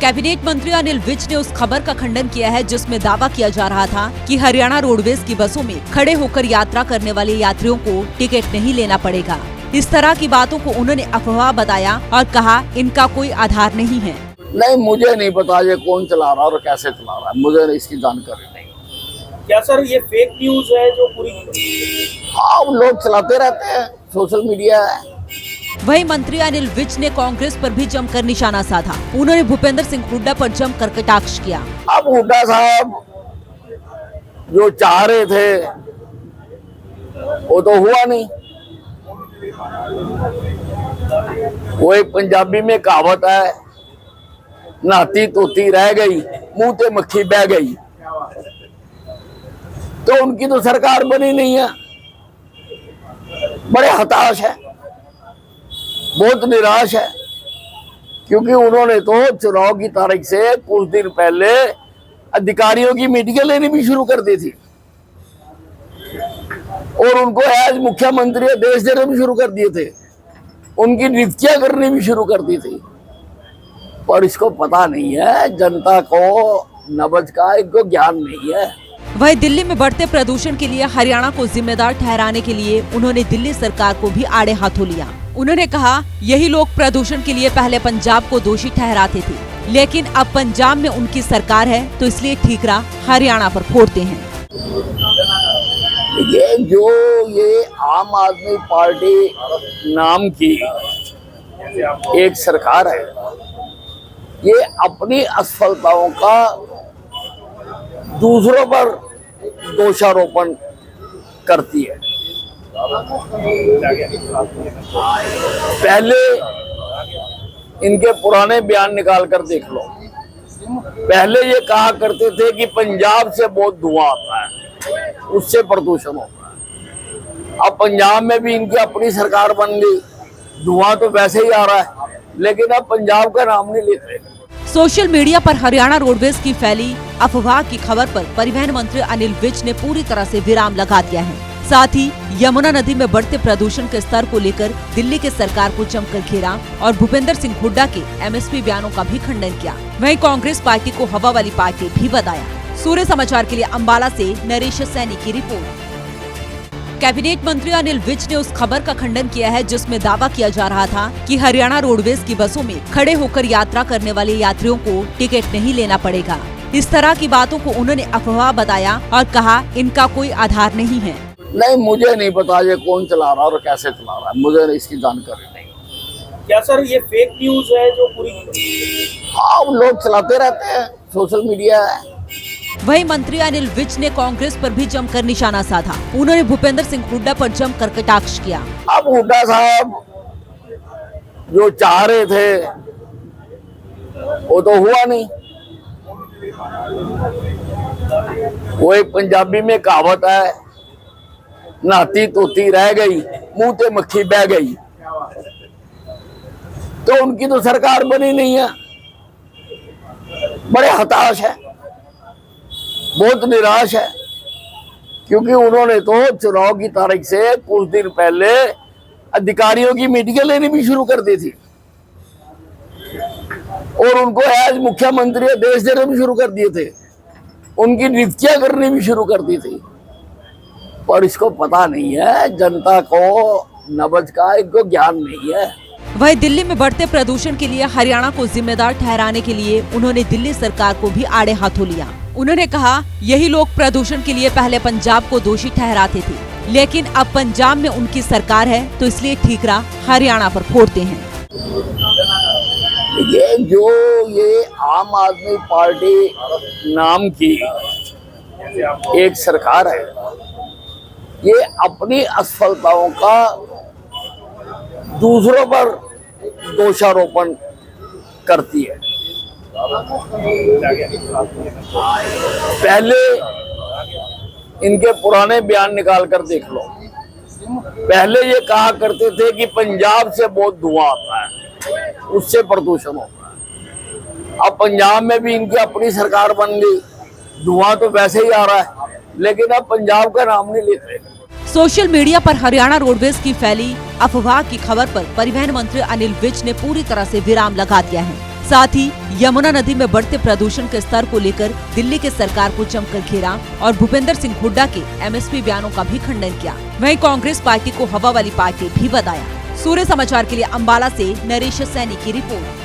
Cabinet मंत्री अनिल विज ने उस खबर का खंडन किया है जिसमें दावा किया जा रहा था कि हरियाणा रोडवेज की बसों में खड़े होकर यात्रा करने वाले यात्रियों को टिकट नहीं लेना पड़ेगा। इस तरह की बातों को उन्होंने अफवाह बताया और कहा इनका कोई आधार नहीं है। नहीं, मुझे नहीं पता ये कौन चला रहा और कैसे चला रहा है, मुझे इसकी जानकारी नहीं। क्या सर ये फेक न्यूज है जो पूरी? हाँ, लोग चलाते रहते हैं, सोशल मीडिया है। वहीं मंत्री अनिल विज ने कांग्रेस पर भी जमकर निशाना साधा। उन्होंने भूपेंद्र सिंह हुड्डा पर जमकर कटाक्ष किया। अब हुड्डा साहब जो चाह रहे थे वो तो हुआ नहीं। वो एक पंजाबी में कहावत है, नहाती तोती रह गई, मुंह ते मक्खी बह गई। तो उनकी तो सरकार बनी नहीं है। बड़े हताश है, बहुत निराश है, क्योंकि उन्होंने तो चुनाव की तारीख से कुछ दिन पहले अधिकारियों की मीटिंग लेनी भी शुरू कर दी थी और उनको एज मुख्यमंत्री आदेश देने भी शुरू कर दिए थे, उनकी नियुक्तियां करनी भी शुरू कर दी थी। पर इसको पता नहीं है, जनता को नब्ज का इनको ज्ञान नहीं है। वहीं दिल्ली में बढ़ते प्रदूषण के लिए हरियाणा को जिम्मेदार ठहराने के लिए उन्होंने दिल्ली सरकार को भी आड़े हाथों लिया। उन्होंने कहा यही लोग प्रदूषण के लिए पहले पंजाब को दोषी ठहराते थे, लेकिन अब पंजाब में उनकी सरकार है तो इसलिए ठीकरा हरियाणा पर फोड़ते हैं। ये आम आदमी पार्टी नाम की एक सरकार है, ये अपनी असफलताओं का दूसरों पर दोषारोपण करती है। पहले इनके पुराने बयान निकाल कर देख लो। पहले ये कहा करते थे कि पंजाब से बहुत धुआं आता है, उससे प्रदूषण होता है। अब पंजाब में भी इनकी अपनी सरकार बन गई, धुआं तो वैसे ही आ रहा है, लेकिन अब पंजाब का नाम नहीं लेते। सोशल मीडिया पर हरियाणा रोडवेज की फैली अफवाह की खबर पर परिवहन मंत्री अनिल विज ने पूरी तरह से विराम लगा दिया है। साथ ही यमुना नदी में बढ़ते प्रदूषण के स्तर को लेकर दिल्ली के सरकार को जमकर घेरा और भूपेंद्र सिंह हुड्डा के एमएसपी बयानों का भी खंडन किया। वहीं कांग्रेस पार्टी को हवा वाली पार्टी भी बताया। सूर्य समाचार के लिए अंबाला से नरेश सैनी की रिपोर्ट। कैबिनेट मंत्री अनिल विज ने उस खबर का खंडन किया है जिसमें दावा किया जा रहा था कि हरियाणा रोडवेज की बसों में खड़े होकर यात्रा करने वाले यात्रियों को टिकट नहीं लेना पड़ेगा। इस तरह की बातों को उन्होंने अफवाह बताया और कहा इनका कोई आधार नहीं है। नहीं, मुझे नहीं पता ये कौन चला रहा और कैसे चला रहा है, मुझे इसकी जानकारी नहीं। क्या सर ये फेक न्यूज है जो पूरी? हाँ, लोग चलाते रहते हैं, सोशल मीडिया है। वहीं मंत्री अनिल विज ने कांग्रेस पर भी जमकर निशाना साधा। उन्होंने भूपेंद्र सिंह हुड्डा पर जमकर कटाक्ष किया। अब हुड्डा साहब जो चाह रहे थे वो तो हुआ नहीं। वो एक पंजाबी में कहावत है, नहाती तोती रह गई, मुंह ते मक्खी बह गई। तो उनकी तो सरकार बनी नहीं है। बड़े हताश है, बहुत निराश है, क्योंकि उन्होंने तो चुनाव की तारीख से कुछ दिन पहले अधिकारियों की मीटिंग लेनी भी शुरू कर दी थी और उनको एज मुख्यमंत्री आदेश देने भी शुरू कर दिए थे, उनकी नियुक्तियां करनी भी शुरू कर दी थी। पर इसको पता नहीं है, जनता को नब्ज का इनको ज्ञान नहीं है। वहीं दिल्ली में बढ़ते प्रदूषण के लिए हरियाणा को जिम्मेदार ठहराने के लिए उन्होंने दिल्ली सरकार को भी आड़े हाथों लिया। उन्होंने कहा यही लोग प्रदूषण के लिए पहले पंजाब को दोषी ठहराते थे, लेकिन अब पंजाब में उनकी सरकार है तो इसलिए ठीकरा हरियाणा पर फोड़ते हैं। ये आम आदमी पार्टी नाम की एक सरकार है, ये अपनी असफलताओं का दूसरों पर दोषारोपण करती है। पहले इनके पुराने बयान निकाल कर देख लो। पहले ये कहा करते थे कि पंजाब से बहुत धुआं आता है, उससे प्रदूषण होता है। अब पंजाब में भी इनकी अपनी सरकार बन गई, धुआं तो वैसे ही आ रहा है, लेकिन अब पंजाब का नाम नहीं लेते। सोशल मीडिया पर हरियाणा रोडवेज की फैली अफवाह की खबर पर परिवहन मंत्री अनिल विज ने पूरी तरह से विराम लगा दिया है। साथ ही यमुना नदी में बढ़ते प्रदूषण के स्तर को लेकर दिल्ली के सरकार को जमकर घेरा और भूपेंद्र सिंह हुड्डा के एमएसपी बयानों का भी खंडन किया। वहीं कांग्रेस पार्टी को हवा वाली पार्टी भी बताया। सूर्य समाचार के लिए अंबाला से नरेश सैनी की रिपोर्ट।